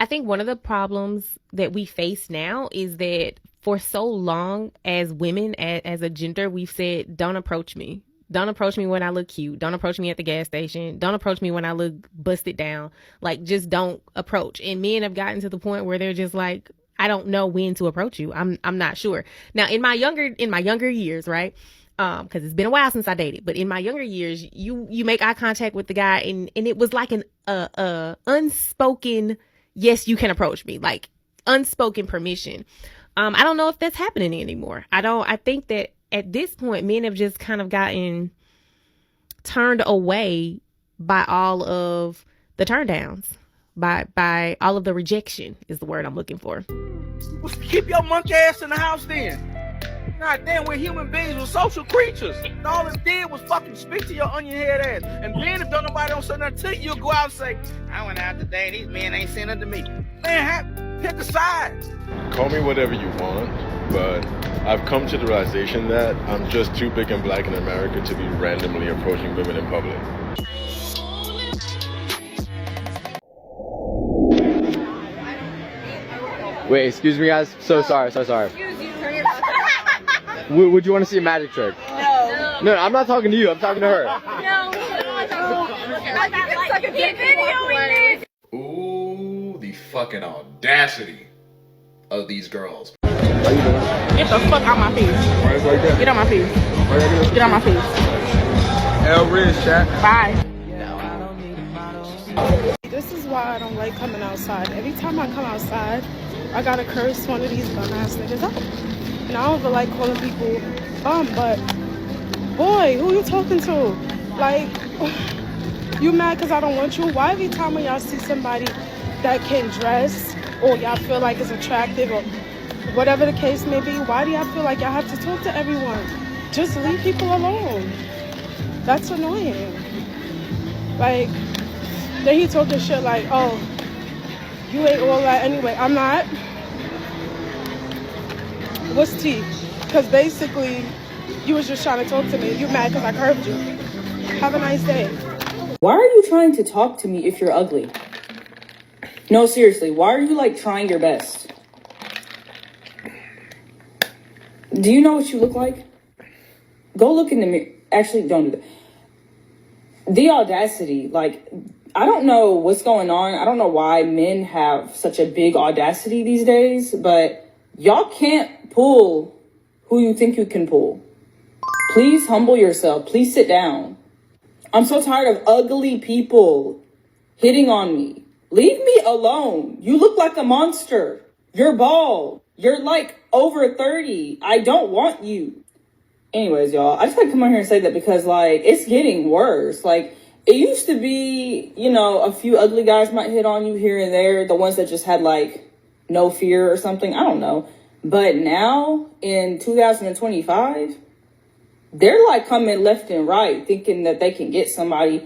I think one of the problems that we face now is that for so long as women, as a gender, we've said, don't approach me. Don't approach me when I look cute. Don't approach me at the gas station. Don't approach me when I look busted down. Like, just don't approach. And men have gotten to the point where they're just like, I don't know when to approach you. I'm not sure. Now, in my younger years, right? Because it's been a while since I dated, but in my younger years, you make eye contact with the guy, and it was like an unspoken, yes, you can approach me, like unspoken permission. I don't know if that's happening anymore. I think that at this point, men have just kind of gotten turned away by all of the turn downs, by all of the rejection is the word I'm looking for. Well, keep your monkey ass in the house then. God damn, we're human beings, we're social creatures. And all it did was fucking speak to your onion head ass. And then if don't nobody don't say nothing to you, you'll go out and say, I went out today, these men ain't saying nothing to me. Man, pick a side. Call me whatever you want, but I've come to the realization that I'm just too big and black in America to be randomly approaching women in public. Wait, excuse me guys, so sorry. Would you want to see a magic trick? No, I'm not talking to you, I'm talking to her. Ooh, the fucking audacity of these girls. Get the fuck out my face. Get out my face. Get out my face. L Riz, chat. Bye. This is why I don't like coming outside. Every time I come outside, I gotta curse one of these bum ass niggas out. And I don't even like calling people bum, but boy, who you talking to? Like, you mad because I don't want you? Why every time when y'all see somebody that can dress or y'all feel like it's attractive or whatever the case may be, why do y'all feel like y'all have to talk to everyone? Just leave people alone. That's annoying. Like, then he talking shit like, oh, you ain't all that anyway. I'm not. What's tea? Because basically, you was just trying to talk to me. You mad because I curved you. Have a nice day. Why are you trying to talk to me if you're ugly? No, seriously, why are you like trying your best? Do you know what you look like? Go look in the mirror. Actually, don't do that. The audacity, like, I don't know what's going on. I don't know why men have such a big audacity these days, but y'all can't pull who you think you can pull. Please humble yourself. Please sit down. I'm so tired of ugly people hitting on me. Leave me alone. You look like a monster. You're bald. You're like over 30. I don't want you. Anyways, y'all, I just like to come on here and say that because like it's getting worse. Like it used to be, you know, a few ugly guys might hit on you here and there. The ones that just had like no fear or something. I don't know. But now in 2025, they're like coming left and right thinking that they can get somebody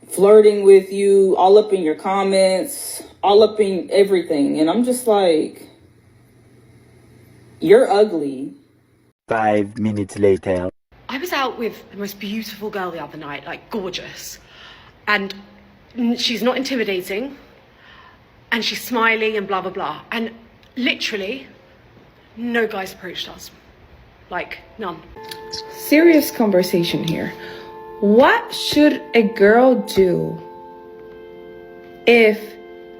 flirting with you, all up in your comments, all up in everything. And I'm just like, you're ugly. 5 minutes later. I was out with the most beautiful girl the other night, like gorgeous. And she's not intimidating. And she's smiling and blah, blah, blah. And literally, no guys approached us. Like, none. Serious conversation here. What should a girl do if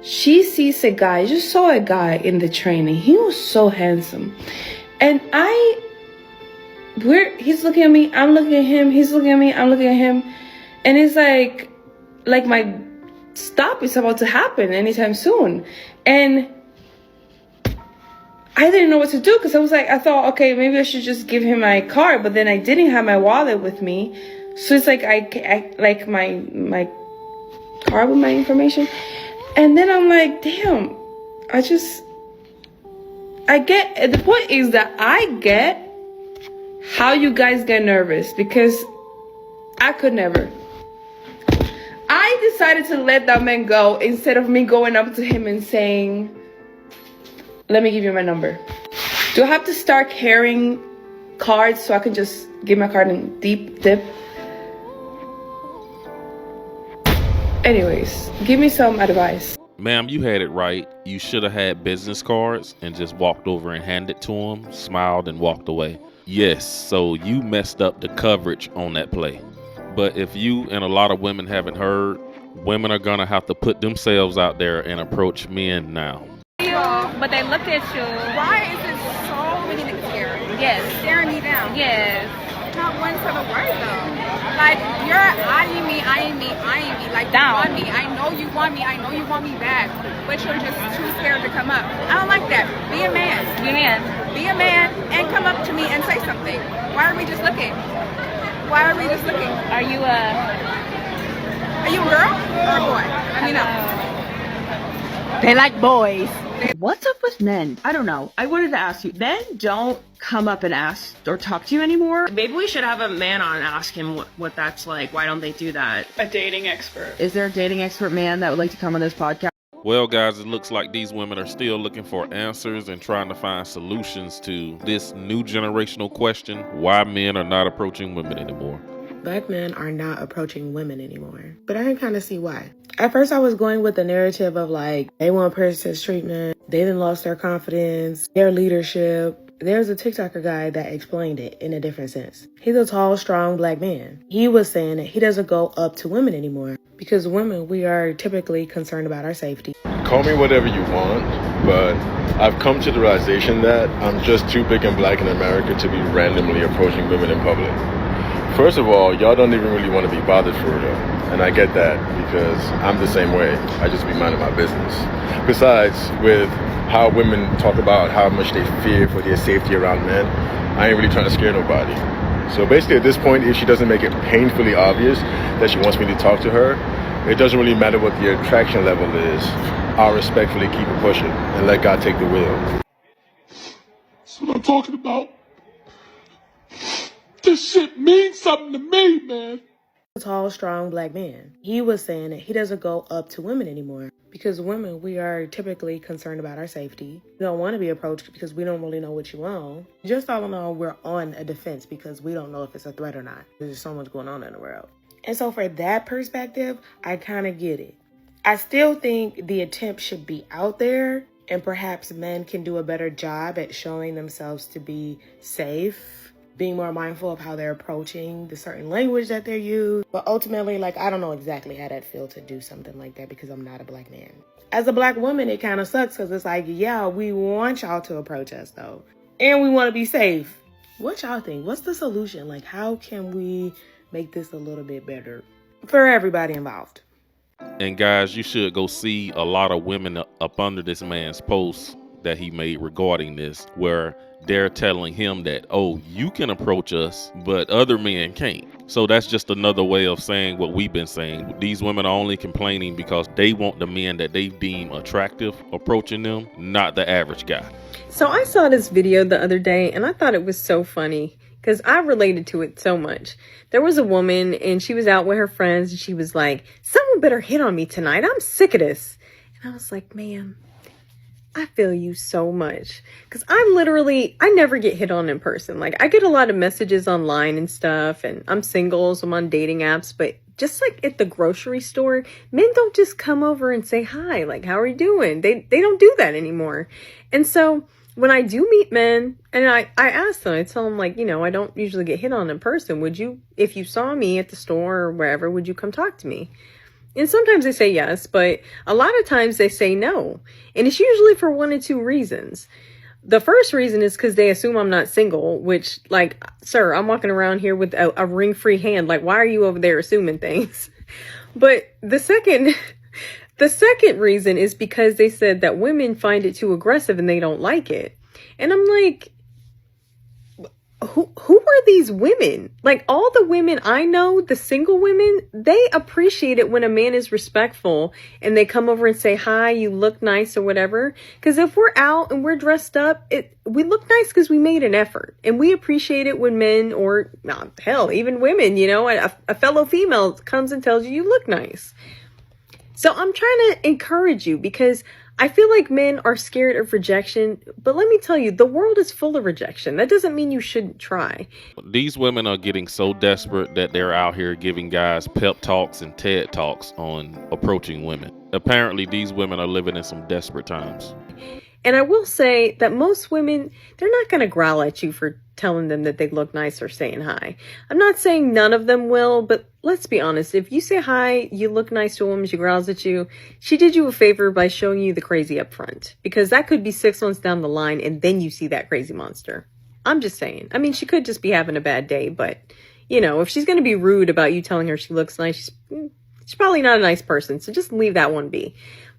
she sees a guy, just saw a guy in the train and he was so handsome. And he's looking at me, I'm looking at him, he's looking at me, I'm looking at him. And it's like my stop is about to happen anytime soon. And I didn't know what to do because I thought, okay, maybe I should just give him my card, but then I didn't have my wallet with me. So it's like I like my card with my information. And then I'm like, damn, the point is that I get how you guys get nervous because I could never. I decided to let that man go instead of me going up to him and saying, let me give you my number. Do I have to start carrying cards so I can just give my card and dip? Anyways, give me some advice. Ma'am, you had it right. You should have had business cards and just walked over and handed to him, smiled, and walked away. Yes, so you messed up the coverage on that play. But if you and a lot of women haven't heard, women are gonna have to put themselves out there and approach men now. But they look at you. Why is it so many niggas here? Yes. Staring me down. Yes. Not one to the word though. Like you're eyeing me. Like down. You want me. I know you want me. I know you want me back. But you're just too scared to come up. I don't like that. Be a man. Be a man. Be a man and come up to me and say something. Why are we just looking? Why are we just looking? Are you a girl or a boy? I mean, no. They like boys. What's up with men? I don't know. I wanted to ask you. Men don't come up and ask or talk to you anymore. Maybe we should have a man on and ask him what that's like. Why don't they do that? A dating expert. Is there a dating expert man that would like to come on this podcast? Well, guys, it looks like these women are still looking for answers and trying to find solutions to this new generational question, why men are not approaching women anymore. Black men are not approaching women anymore. But I can kind of see why. At first, I was going with the narrative of like, they want princess treatment. They done lost their confidence, their leadership. There's a TikToker guy that explained it in a different sense. He's a tall, strong black man. He was saying that he doesn't go up to women anymore because women, we are typically concerned about our safety. Call me whatever you want, but I've come to the realization that I'm just too big and black in America to be randomly approaching women in public. First of all, y'all don't even really want to be bothered for real. And I get that because I'm the same way. I just be minding my business. Besides, with how women talk about how much they fear for their safety around men, I ain't really trying to scare nobody. So basically at this point, if she doesn't make it painfully obvious that she wants me to talk to her, it doesn't really matter what the attraction level is. I'll respectfully keep it pushing and let God take the wheel. That's what I'm talking about. This shit means something to me, man. A tall, strong black man. He was saying that he doesn't go up to women anymore because women, we are typically concerned about our safety. We don't want to be approached because we don't really know what you want. Just all in all, we're on a defense because we don't know if it's a threat or not. There's so much going on in the world. And so for that perspective, I kind of get it. I still think the attempt should be out there and perhaps men can do a better job at showing themselves to be safe, being more mindful of how they're approaching the certain language that they use. But ultimately, like, I don't know exactly how that feels to do something like that because I'm not a black man. As a black woman, it kind of sucks because it's like, yeah, we want y'all to approach us though. And we want to be safe. What y'all think? What's the solution? Like, how can we make this a little bit better for everybody involved? And guys, you should go see a lot of women up under this man's post that he made regarding this, where they're telling him that, oh, you can approach us, but other men can't. So that's just another way of saying what we've been saying. These women are only complaining because they want the men that they deem attractive approaching them, not the average guy. So I saw this video the other day and I thought it was so funny because I related to it so much. There was a woman and she was out with her friends and she was like, someone better hit on me tonight. I'm sick of this. And I was like, ma'am, I feel you so much because I never get hit on in person. Like I get a lot of messages online and stuff and I'm single, so I'm on dating apps, but just like at the grocery store, men don't just come over and say hi, like, how are you doing? They don't do that anymore. And so when I do meet men and I ask them, I tell them like, I don't usually get hit on in person. Would you, if you saw me at the store or wherever, would you come talk to me? And sometimes they say yes, but a lot of times they say no. And it's usually for one or two reasons. The first reason is because they assume I'm not single, which, like, sir, I'm walking around here with a ring-free hand. Like, why are you over there assuming things? But the second reason is because they said that women find it too aggressive and they don't like it. And I'm like, who are these women? Like all the women I know, the single women, they appreciate it when a man is respectful and they come over and say, hi, you look nice or whatever. Because if we're out and we're dressed up, we look nice because we made an effort. And we appreciate it when men or hell, even women, a fellow female comes and tells you, you look nice. So I'm trying to encourage you because I feel like men are scared of rejection, but let me tell you, the world is full of rejection. That doesn't mean you shouldn't try. These women are getting so desperate that they're out here giving guys pep talks and TED talks on approaching women. Apparently, these women are living in some desperate times. And I will say that most women, they're not going to growl at you for telling them that they look nice or saying hi. I'm not saying none of them will, but let's be honest. If you say hi, you look nice to a woman, she growls at you, she did you a favor by showing you the crazy up front. Because that could be 6 months down the line and then you see that crazy monster. I'm just saying. I mean, she could just be having a bad day, but, you know, if she's going to be rude about you telling her she looks nice, she's probably not a nice person. So just leave that one be.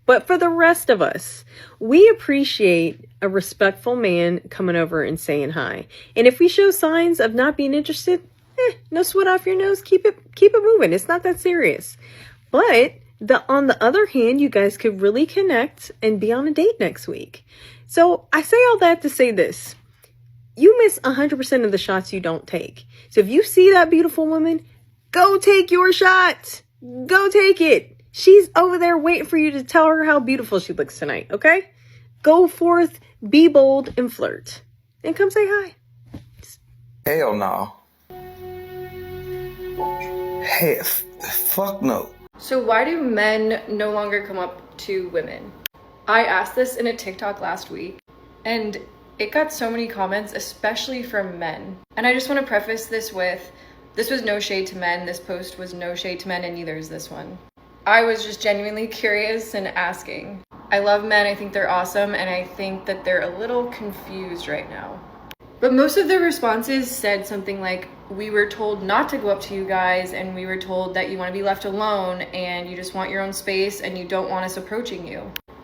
But for the rest of us, we appreciate a respectful man coming over and saying hi. And if we show signs of not being interested, no sweat off your nose. Keep it moving. It's not that serious. But on the other hand, you guys could really connect and be on a date next week. So I say all that to say this. You miss 100% of the shots you don't take. So if you see that beautiful woman, go take your shot. Go take it. She's over there waiting for you to tell her how beautiful she looks tonight, okay? Go forth, be bold, and flirt. And come say hi. Hell no. Hey, fuck no. So why do men no longer come up to women? I asked this in a TikTok last week, and it got so many comments, especially from men. And I just want to preface this with, this was no shade to men, this post was no shade to men, and neither is this one. I was just genuinely curious and asking. I love men, I think they're awesome, and I think that they're a little confused right now. But most of the responses said something like, we were told not to go up to you guys, and we were told that you want to be left alone, and you just want your own space, and you don't want us approaching you.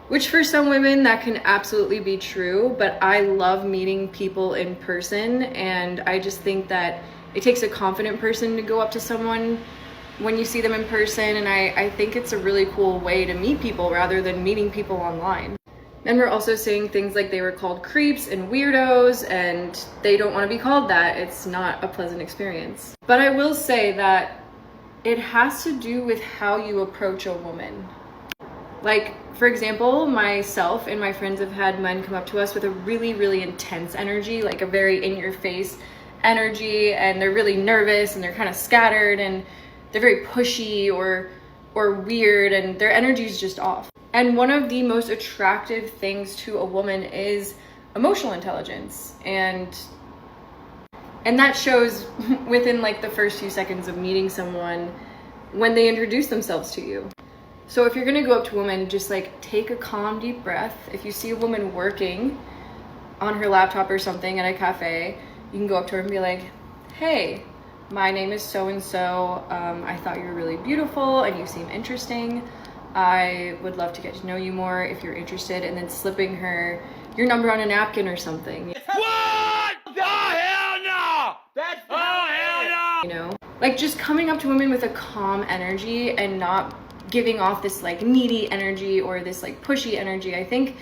Which for some women, that can absolutely be true, but I love meeting people in person, and I just think that it takes a confident person to go up to someone when you see them in person, and I think it's a really cool way to meet people rather than meeting people online. Men were also saying things like they were called creeps and weirdos, and they don't want to be called that. It's not a pleasant experience. But I will say that it has to do with how you approach a woman. Like, for example, myself and my friends have had men come up to us with a really, really intense energy, like a very in-your-face energy, and they're really nervous and they're kind of scattered and they're very pushy or weird, and their energy is just off. And one of the most attractive things to a woman is emotional intelligence, and that shows within like the first few seconds of meeting someone when they introduce themselves to you. So if you're gonna go up to a woman, just like take a calm, deep breath. If you see a woman working on her laptop or something at a cafe, you can go up to her and be like, hey, my name is so-and-so. I thought you were really beautiful and you seem interesting. I would love to get to know you more if you're interested, and then slipping her your number on a napkin or something. What? Oh, hell no! That's hell no! You know, like just coming up to women with a calm energy and not giving off this like needy energy or this like pushy energy. I think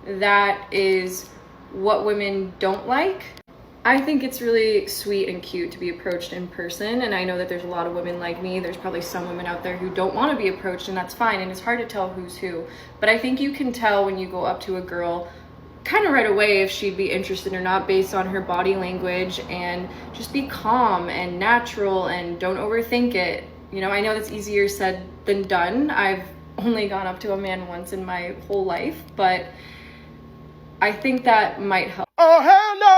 that is what women don't like. I think it's really sweet and cute to be approached in person, and I know that there's a lot of women like me. There's probably some women out there who don't want to be approached, and that's fine, and it's hard to tell who's who. But I think you can tell when you go up to a girl kind of right away if she'd be interested or not based on her body language, and just be calm and natural and don't overthink it. You know, I know that's easier said than done. I've only gone up to a man once in my whole life, but I think that might help. Oh, hell no!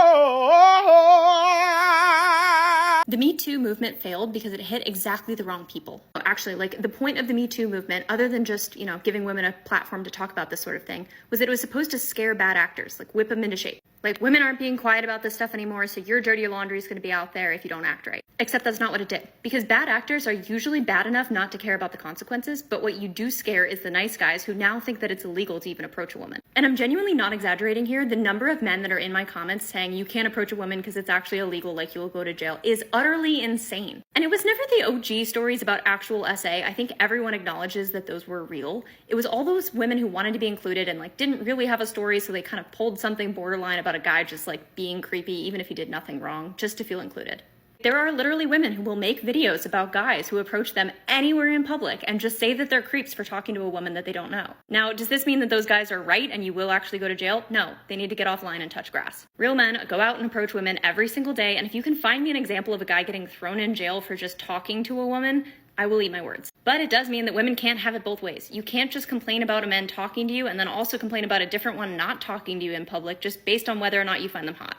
The Me Too movement failed because it hit exactly the wrong people. Actually, like the point of the Me Too movement, other than just, you know, giving women a platform to talk about this sort of thing, was that it was supposed to scare bad actors, like whip them into shape. Like, women aren't being quiet about this stuff anymore, so your dirty laundry is going to be out there if you don't act right. Except that's not what it did. Because bad actors are usually bad enough not to care about the consequences, but what you do scare is the nice guys who now think that it's illegal to even approach a woman. And I'm genuinely not exaggerating here. The number of men that are in my comments saying you can't approach a woman because it's actually illegal, like you'll go to jail, is utterly insane. And it was never the OG stories about actual SA. I think everyone acknowledges that those were real. It was all those women who wanted to be included and like didn't really have a story, so they kind of pulled something borderline about a guy just like being creepy, even if he did nothing wrong, just to feel included. There are literally women who will make videos about guys who approach them anywhere in public and just say that they're creeps for talking to a woman that they don't know. Now, does this mean that those guys are right and you will actually go to jail? No, they need to get offline and touch grass. Real men go out and approach women every single day, and if you can find me an example of a guy getting thrown in jail for just talking to a woman, I will eat my words. But it does mean that women can't have it both ways. You can't just complain about a man talking to you and then also complain about a different one not talking to you in public just based on whether or not you find them hot.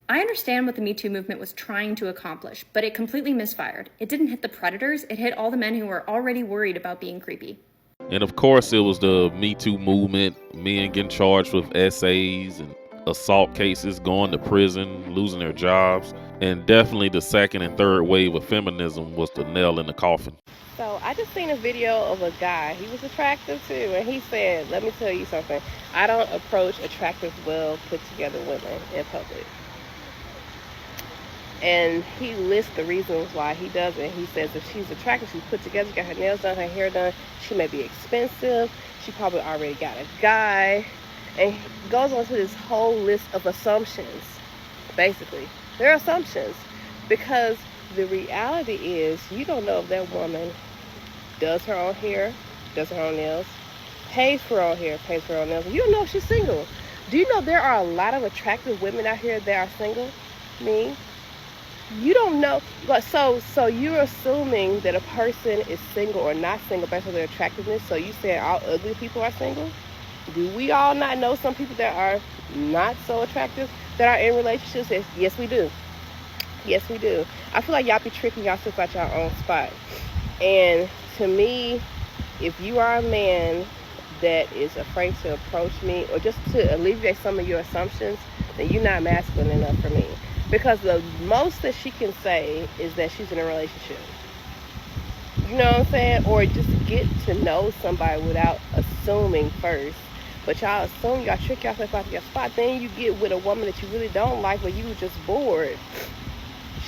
I understand what the Me Too movement was trying to accomplish, but it completely misfired. It didn't hit the predators, it hit all the men who were already worried about being creepy. And of course, it was the Me Too movement, men getting charged with essays and assault cases, going to prison, losing their jobs. And definitely the second and third wave of feminism was the nail in the coffin. So I just seen a video of a guy. He was attractive too, and he said, let me tell you something. I don't approach attractive, well put together women in public. And he lists the reasons why he doesn't. He says if she's attractive, she's put together, she got her nails done, her hair done, she may be expensive, she probably already got a guy. And he goes on to this whole list of assumptions, basically. They're assumptions because the reality is you don't know if that woman does her own hair, does her own nails, pays for her own hair, pays for her own nails. You don't know if she's single. Do you know there are a lot of attractive women out here that are single? Me? You don't know, but so you're assuming that a person is single or not single based on their attractiveness. So you say all ugly people are single? Do we all not know some people that are not so attractive that are in relationships? Yes, we do. Yes, we do. I feel like y'all be tricking yourself out your own spot. And to me, if you are a man that is afraid to approach me or just to alleviate some of your assumptions, then you're not masculine enough for me. Because the most that she can say is that she's in a relationship. You know what I'm saying? Or just get to know somebody without assuming first. But y'all assume, y'all trick yourself out of your spot. Then you get with a woman that you really don't like, but you were just bored.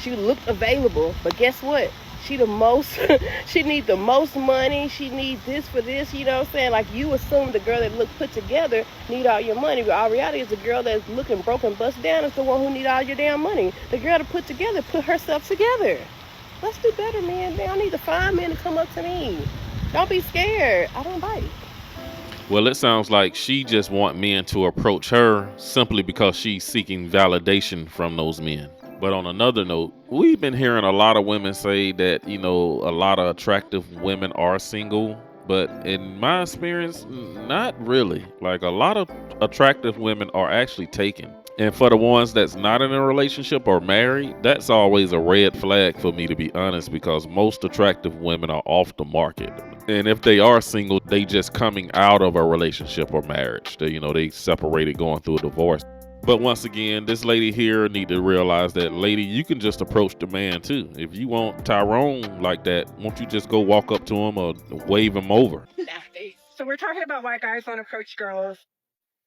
She looked available, but guess what? She the most, she need the most money. She needs this for this, you know what I'm saying? Like you assume the girl that look put together need all your money, but all reality is the girl that's looking broken, bust down is the one who need all your damn money. The girl that put together, put herself together. Let's do better, man. I need to find men to come up to me. Don't be scared. I don't bite. Well, it sounds like she just want men to approach her simply because she's seeking validation from those men. But on another note, we've been hearing a lot of women say that, you know, a lot of attractive women are single. But in my experience, not really. Like a lot of attractive women are actually taken. And for the ones that's not in a relationship or married, that's always a red flag for me, to be honest, because most attractive women are off the market. And if they are single, they just coming out of a relationship or marriage. They separated going through a divorce. But once again, this lady here need to realize that, lady, you can just approach the man too. If you want Tyrone like that, won't you just go walk up to him or wave him over? So we're talking about why guys don't approach girls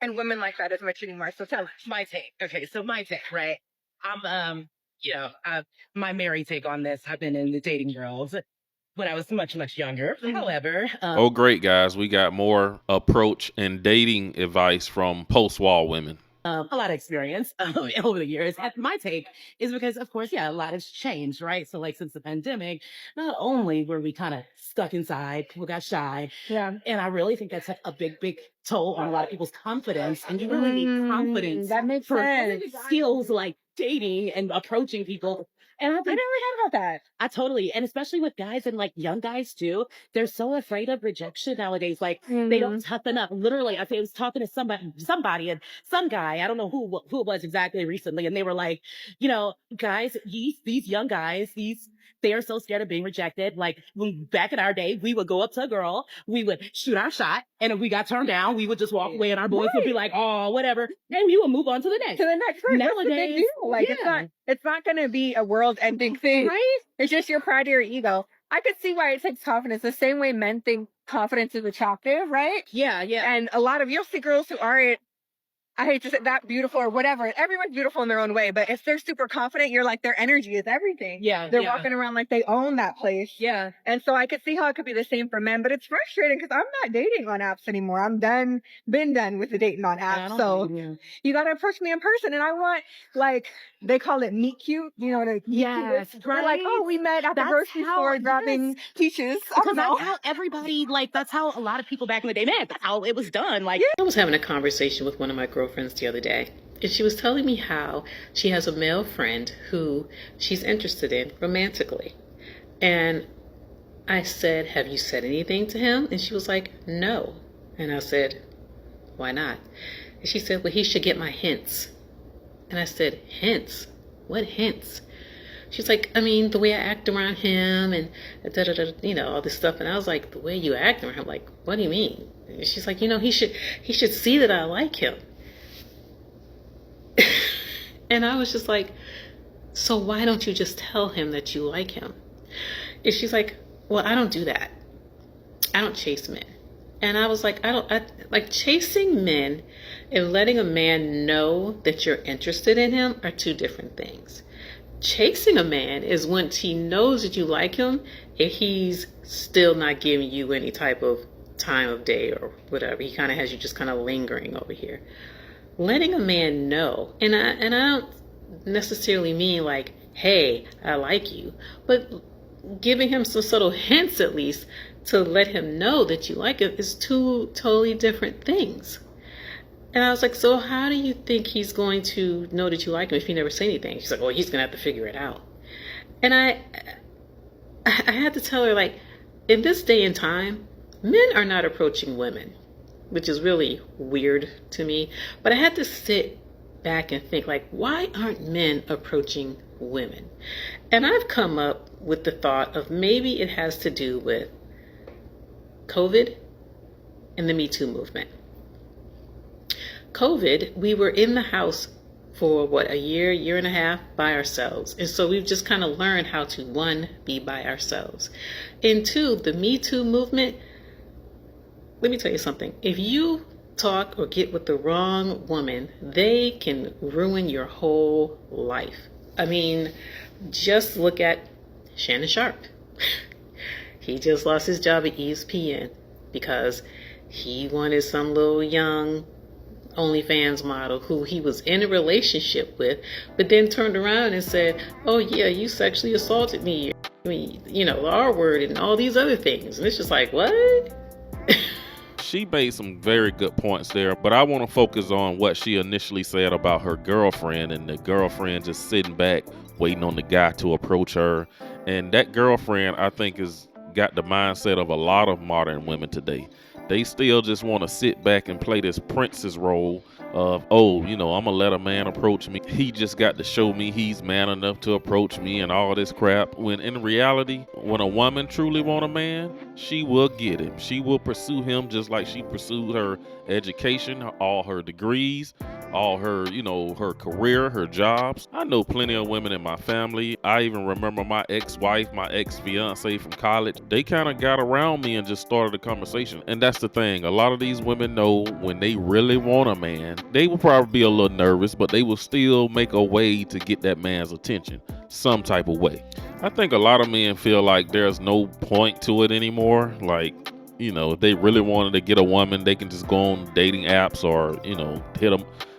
and women like that as much anymore. So tell us. My take. Okay, so my take, right? My married take on this. I've been in the dating girls when I was much, much younger. However, oh, great, guys. We got more approach and dating advice from post-wall women. A lot of experience over the years. My take is because, of course, a lot has changed, right? So, like, since the pandemic, not only were we kind of stuck inside, people got shy. Yeah. And I really think that's a big, big toll on a lot of people's confidence. And you really need confidence. That makes sense. Skills like dating and approaching people. And I never heard about that. I totally, and especially with guys and like young guys too, they're so afraid of rejection nowadays. Like they don't toughen up. Literally, I was talking to somebody and some guy, I don't know who it was exactly recently. And they were like, guys, these young guys, they are so scared of being rejected. Like back in our day, we would go up to a girl, we would shoot our shot. And if we got turned down, we would just walk away and our boys would be like, oh, whatever. And we would move on to the next. Person. Nowadays, that's a big deal. Like it's not going to be a world-ending thing. Right? It's just your pride or your ego. I could see why it takes confidence. The same way men think confidence is attractive, right? Yeah. And a lot of you'll see girls who aren't I hate to say that beautiful or whatever. Everyone's beautiful in their own way, but if they're super confident, you're like, their energy is everything. Yeah. They're walking around like they own that place. Yeah. And so I could see how it could be the same for men, but it's frustrating because I'm not dating on apps anymore. I'm been done with the dating on apps. So you got to approach me in person. And I want, like, they call it meet cute, you know, to Yes, We're like, oh, we met at the grocery store grabbing peaches. Because that's how everybody, like, that's how a lot of people back in the day, man, that's how it was done. Like, I was having a conversation with one of my girlfriends the other day, and she was telling me how she has a male friend who she's interested in romantically. And I said, have you said anything to him? And she was like, no. And I said, why not? And she said, well, he should get my hints. And I said, hints? What hints? She's like, I mean, the way I act around him and you know, all this stuff. And I was like, the way you act around him? Like, what do you mean? And she's like, you know, he should see that I like him. And I was just like, so why don't you just tell him that you like him? And she's like, well, I don't do that. I don't chase men. And I was like, like chasing men and letting a man know that you're interested in him are two different things. Chasing a man is once he knows that you like him and he's still not giving you any type of time of day or whatever. He kind of has you just kind of lingering over here. Letting a man know, and I don't necessarily mean like, hey, I like you, but giving him some subtle hints at least to let him know that you like him is two totally different things. And I was like, so how do you think he's going to know that you like him if you never say anything? She's like, well, he's going to have to figure it out. And I had to tell her, like, in this day and time, men are not approaching women, which is really weird to me. But I had to sit back and think, like, why aren't men approaching women? And I've come up with the thought of maybe it has to do with COVID and the Me Too movement. COVID, we were in the house for a year and a half by ourselves. And so we've just kind of learned how to, one, be by ourselves. And two, the Me Too movement, let me tell you something. If you talk or get with the wrong woman, they can ruin your whole life. I mean, just look at Shannon Sharp. He just lost his job at ESPN because he wanted some little young OnlyFans model who he was in a relationship with, but then turned around and said, oh yeah, you sexually assaulted me. I mean, you know, the R word and all these other things. And it's just like, what? She made some very good points there, but I want to focus on what she initially said about her girlfriend and the girlfriend just sitting back waiting on the guy to approach her. And that girlfriend, I think, has got the mindset of a lot of modern women today. They still just want to sit back and play this princess role of, oh, you know, I'm going to let a man approach me. He just got to show me he's man enough to approach me and all this crap. When in reality, when a woman truly want a man, she will get him. She will pursue him just like she pursued her education, all her degrees, all her, you know, her career, her jobs. I know plenty of women in my family. I even remember my ex-wife, my ex-fiance from college. They kind of got around me and just started a conversation. And that's the thing. A lot of these women know when they really want a man, they will probably be a little nervous, but they will still make a way to get that man's attention some type of way. I think a lot of men feel like there's no point to it anymore. Like, you know, if they really wanted to get a woman, they can just go on dating apps or, you know,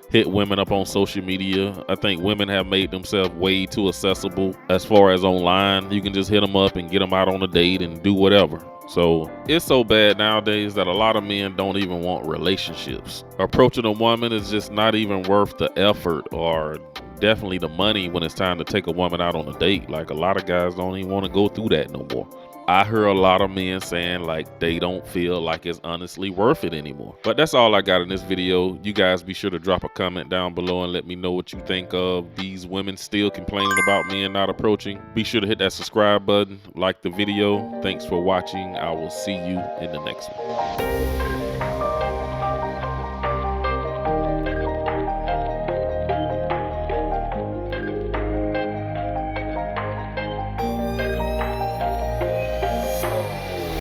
hit women up on social media. I think women have made themselves way too accessible as far as online. You can just hit them up and get them out on a date and do whatever. So it's so bad nowadays that a lot of men don't even want relationships. Approaching a woman is just not even worth the effort or definitely the money when it's time to take a woman out on a date. Like, a lot of guys don't even want to go through that no more. I hear a lot of men saying like they don't feel like it's honestly worth it anymore. But that's all I got in this video. You guys be sure to drop a comment down below and let me know what you think of these women still complaining about men not approaching. Be sure to hit that subscribe button, like the video. Thanks for watching. I will see you in the next one.